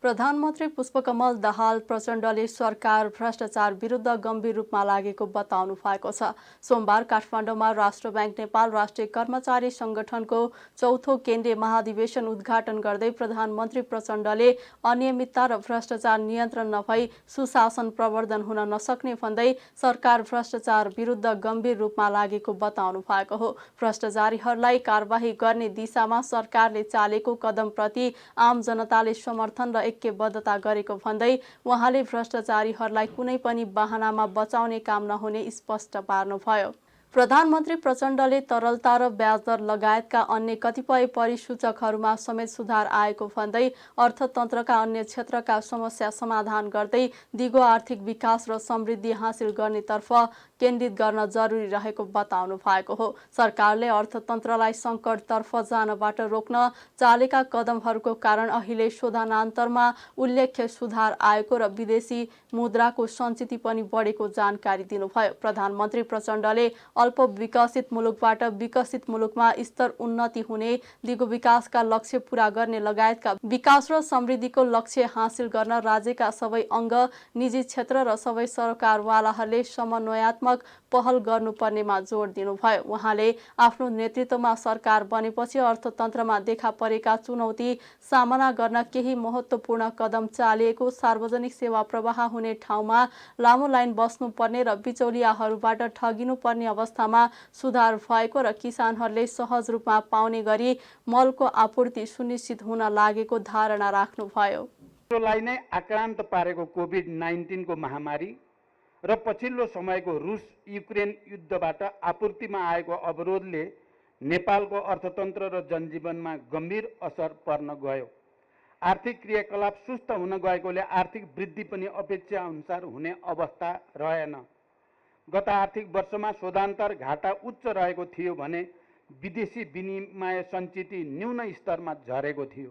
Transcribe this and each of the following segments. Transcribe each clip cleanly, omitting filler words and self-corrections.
प्रधानमन्त्री पुष्पकमल दाहाल प्रचण्डले सरकार भ्रष्टाचार विरुद्ध गम्भीर रूपमा लागेको बताउनु भएको छ। सोमबार काठमाडौँमा राष्ट्र ब्याङ्क नेपाल राष्ट्रिय कर्मचारी संगठनको चौथो केन्द्रीय महाधिवेशन उद्घाटन गर्दै प्रधानमन्त्री प्रचण्डले अनियमितता र भ्रष्टाचार नियन्त्रण नभई सुशासन प्रवर्धन हुन नसक्ने भन्दै सरकार भ्रष्टाचार विरुद्ध गम्भीर रूपमा लागेको बताउनु भएको हो। भ्रष्टाचारीहरूलाई कारबाही गर्ने दिशामा सरकारले चालेको कदमप्रति आम जनताले समर्थन र ऐक्यबद्धता गरेको भन्दै उहाँले भ्रष्टाचारीहरूलाई कुनै पनि बहानामा बचाउने काम नहुने स्पष्ट पार्नुभयो। प्रधानमन्त्री प्रचण्डले तरलता र ब्याजदर लगायतका अन्य कतिपय परिसूचकहरूमा समेत सुधार आएको भन्दै अर्थतन्त्रका अन्य क्षेत्रका समस्या समाधान गर्दै दिगो आर्थिक विकास र समृद्धि हासिल गर्नेतर्फ केन्द्रित गर्न जरुरी रहेको बताउनु भएको हो। सरकारले अर्थतन्त्रलाई सङ्कटतर्फ जानबाट रोक्न चालेका कदमहरूको कारण अहिले शोधनान्तरमा उल्लेख्य सुधार आएको र विदेशी मुद्राको सञ्चिति पनि बढेको जानकारी दिनुभयो। प्रधानमन्त्री प्रचण्डले अल्प विकसित मुलुकबाट विकसित मुलुकमा स्तर उन्नति हुने, दिगो विकासका लक्ष्य पूरा गर्ने लगायतका विकास र समृद्धिको लक्ष्य हासिल गर्न राज्यका सबै अङ्ग, निजी क्षेत्र र सबै सरकारवालाहरूले समन्वयात्मक पहल गर्नुपर्नेमा जोड दिनुभयो। उहाँले आफ्नो नेतृत्वमा सरकार बनेपछि अर्थतन्त्रमा देखा परेका चुनौती सामना गर्न केही महत्त्वपूर्ण कदम चालिएको, सार्वजनिक सेवा प्रवाह हुने ठाउँमा लामो लाइन बस्नुपर्ने र बिचौलियाहरूबाट ठगिनुपर्ने अवस्थामा सुधार भएको र किसानहरूले सहज रूपमा पाउने गरी मलको आपूर्ति सुनिश्चित हुन लागेको धारणा राख्नुभयो। विश्वलाई नै आक्रान्त पारेको कोभिड-19 को महामारी र पछिल्लो समयको रुस युक्रेन युद्धबाट आपूर्तिमा आएको अवरोधले नेपालको अर्थतन्त्र र जनजीवनमा गम्भीर असर पर्न गयो। आर्थिक क्रियाकलाप सुस्त हुन गएकोले आर्थिक वृद्धि पनि अपेक्षा अनुसार हुने अवस्था रहेन। गत आर्थिक वर्षमा शोधान्तर घाटा उच्च रहेको थियो भने विदेशी विनिमय सञ्चिति न्यून स्तरमा झरेको थियो।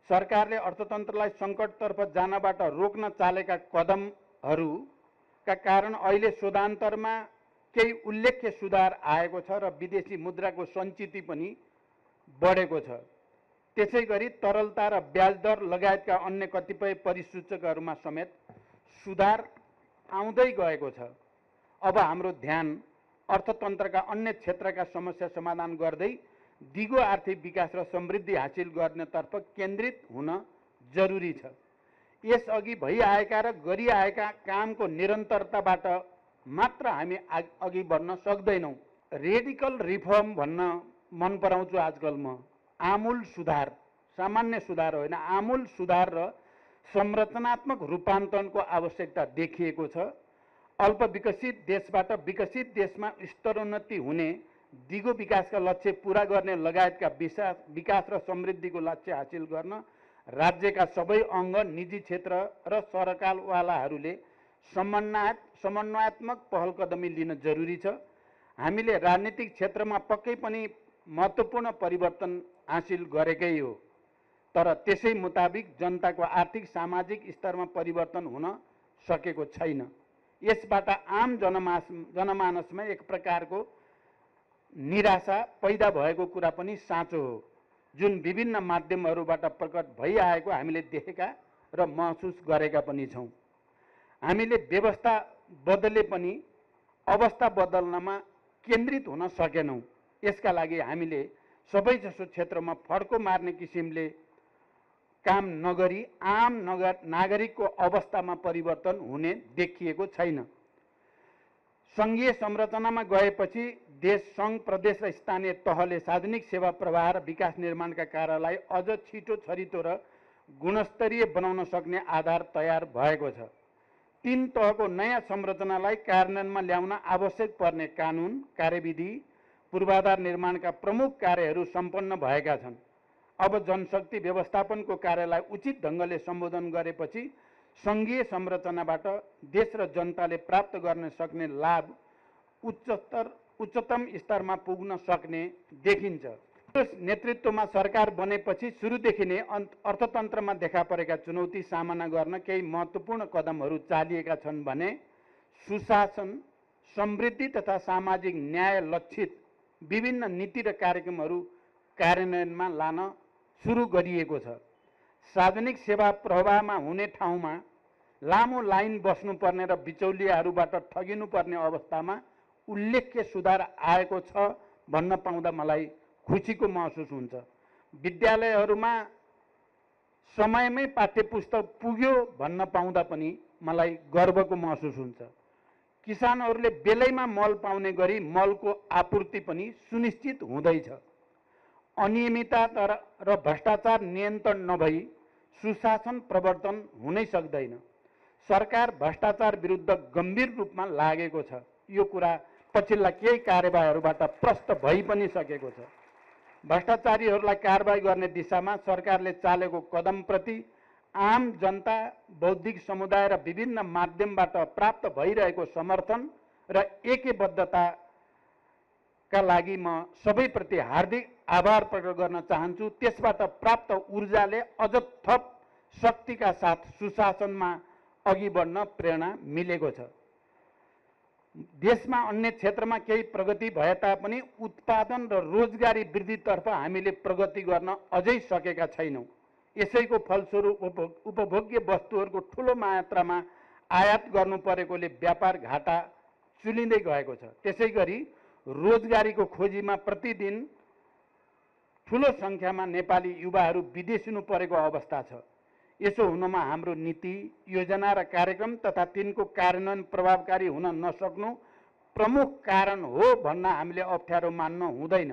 सरकारले अर्थतन्त्रलाई सङ्कटतर्फ जानबाट रोक्न चालेका कदमहरूका कारण अहिले शोधान्तरमा केही उल्लेख्य सुधार आएको छ र विदेशी मुद्राको सञ्चिति पनि बढेको छ। त्यसैगरी तरलता र ब्याजदर लगायतका अन्य कतिपय परिसूचकहरूमा समेत सुधार आउँदै गएको छ। अब हाम्रो ध्यान अर्थतन्त्रका अन्य क्षेत्रका समस्या समाधान गर्दै दिगो आर्थिक विकास र समृद्धि हासिल गर्नेतर्फ केन्द्रित हुन जरुरी छ। यसअघि भइआएका र गरिआएका कामको निरन्तरताबाट मात्र हामी अघि बढ्न सक्दैनौँ। रेडिकल रिफर्म भन्न मन पराउँछु आजकल म। आमूल सुधार, सामान्य सुधार होइन, आमूल सुधार र संरचनात्मक रूपान्तरणको आवश्यकता देखिएको छ। अल्प विकसित देशबाट विकसित देशमा स्तरोन्नति हुने, दिगो विकासका लक्ष्य पूरा गर्ने लगायतका विकास र समृद्धिको लक्ष्य हासिल गर्न राज्यका सबै अङ्ग, निजी क्षेत्र र सरकारवालाहरूले समन्वयात्मक पहल कदमी लिन जरुरी छ। हामीले राजनीतिक क्षेत्रमा पक्कै पनि महत्त्वपूर्ण परिवर्तन हासिल गरेकै हो, तर त्यसै मुताबिक जनताको आर्थिक सामाजिक स्तरमा परिवर्तन हुन सकेको छैन। यसबाट आम जनमानसमा एक प्रकारको निराशा पैदा भएको कुरा पनि साँचो हो, जुन विभिन्न माध्यमहरूबाट प्रकट भइआएको हामीले देखेका र महसुस गरेका पनि छौँ। हामीले व्यवस्था बदले पनि अवस्था बदल्नमा केन्द्रित हुन सकेनौँ। यसका लागि हामीले सबैजसो क्षेत्रमा फड्को मार्ने किसिमले काम नगरी आम नागरिकको अवस्थामा परिवर्तन हुने देखिएको छैन। सङ्घीय संरचनामा गएपछि देश, सङ्घ, प्रदेश र स्थानीय तहले सार्वजनिक सेवा प्रवाह र विकास निर्माणका कार्यलाई अझ छिटो, छरितो र गुणस्तरीय बनाउन सक्ने आधार तयार भएको छ। 3 तहको नयाँ संरचनालाई कार्यान्वयनमा ल्याउन आवश्यक पर्ने कानुन, कार्यविधि, पूर्वाधार निर्माणका प्रमुख कार्यहरू सम्पन्न भएका छन्। अब जनशक्ति व्यवस्थापनको कार्यलाई उचित ढङ्गले सम्बोधन गरेपछि सङ्घीय संरचनाबाट देश र जनताले प्राप्त गर्न सक्ने लाभ उच्चतम स्तरमा पुग्न सक्ने देखिन्छ। नेतृत्वमा सरकार बनेपछि सुरुदेखि नै अर्थतन्त्रमा देखा परेका चुनौती सामना गर्न केही महत्त्वपूर्ण कदमहरू चालिएका छन् भने सुशासन, समृद्धि तथा सामाजिक न्याय लक्षित विभिन्न नीति र कार्यक्रमहरू कार्यान्वयनमा लान सुरु गरिएको छ। सार्वजनिक सेवा प्रवाहमा हुने ठाउँमा लामो लाइन बस्नुपर्ने र बिचौलियाहरूबाट ठगिनुपर्ने अवस्थामा उल्लेख्य सुधार आएको छ भन्न पाउँदा मलाई खुसीको महसुस हुन्छ। विद्यालयहरूमा समयमै पाठ्यपुस्तक पुग्यो भन्न पाउँदा पनि मलाई गर्वको महसुस हुन्छ। किसानहरूले बेलैमा मल पाउने गरी मलको आपूर्ति पनि सुनिश्चित हुँदैछ। अनियमितता र भ्रष्टाचार नियन्त्रण नभई सुशासन प्रवर्तन हुनै सक्दैन। सरकार भ्रष्टाचार विरुद्ध गम्भीर रूपमा लागेको छ। यो कुरा पछिल्ला केही कार्यवाहीहरूबाट प्रष्ट भइ पनि सकेको छ। भ्रष्टाचारीहरूलाई कारबाही गर्ने दिशामा सरकारले चालेको कदमप्रति आम जनता, बौद्धिक समुदाय र विभिन्न माध्यमबाट प्राप्त भइरहेको समर्थन र एकबद्धताका लागि म सबैप्रति हार्दिक आभार प्रकट गर्न चाहन्छु। त्यसबाट प्राप्त ऊर्जाले अझ थप शक्तिका साथ सुशासनमा अघि बढ्न प्रेरणा मिलेको छ। देशमा अन्य क्षेत्रमा केही प्रगति भए तापनि उत्पादन र रोजगारी वृद्धितर्फ हामीले प्रगति गर्न अझै सकेका छैनौँ। यसैको फलस्वरूप उपभोग्य वस्तुहरूको ठुलो मात्रामा आयात गर्नु परेकोले व्यापार घाटा चुलिँदै गएको छ। त्यसै गरी रोजगारीको खोजीमा प्रतिदिन ठुलो सङ्ख्यामा नेपाली युवाहरू विदेशिनु परेको अवस्था छ। यसो हुनमा हाम्रो नीति, योजना र कार्यक्रम तथा तिनको कार्यान्वयन प्रभावकारी हुन नसक्नु प्रमुख कारण हो भन्न हामीले अप्ठ्यारो मान्न हुँदैन।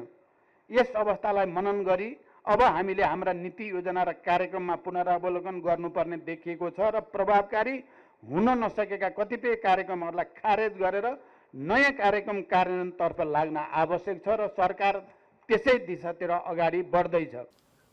यस अवस्थालाई मनन गरी अब हामीले हाम्रा नीति, योजना र कार्यक्रममा पुनरावलोकन गर्नुपर्ने देखिएको छ र प्रभावकारी हुन नसकेका कतिपय कार्यक्रमहरूलाई खारेज गरेर नयाँ कार्यक्रम कार्यान्वयनतर्फ लाग्न आवश्यक छ र सरकार त्यसै दिशातिर अगाडि बढ्दैछ।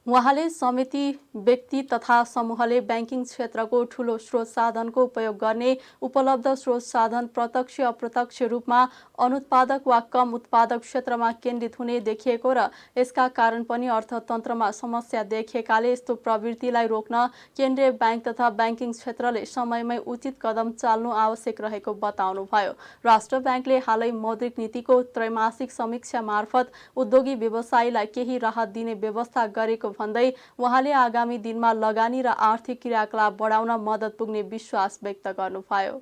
उहाँले समिति, व्यक्ति तथा समूहले ब्याङ्किङ क्षेत्रको ठूलो स्रोत साधनको उपयोग गर्ने, उपलब्ध स्रोत साधन प्रत्यक्ष अप्रत्यक्ष रूपमा अनुत्पादक वा कम उत्पादक क्षेत्रमा केन्द्रित हुने देखिएको र यसका कारण पनि अर्थतन्त्रमा समस्या देखिएकाले यस्तो प्रवृत्तिलाई रोक्न केन्द्रीय ब्याङ्क तथा ब्याङ्किङ क्षेत्रले समयमै उचित कदम चाल्नु आवश्यक रहेको बताउनुभयो। राष्ट्र ब्याङ्कले हालै मौद्रिक नीतिको त्रैमासिक समीक्षा मार्फत उद्योगी व्यवसायीलाई केही राहत दिने व्यवस्था गरेको भन्दै उहाँले आगामी दिनमा लगानी र आर्थिक क्रियाकलाप बढाउन मद्दत पुग्ने विश्वास व्यक्त गर्नुभयो।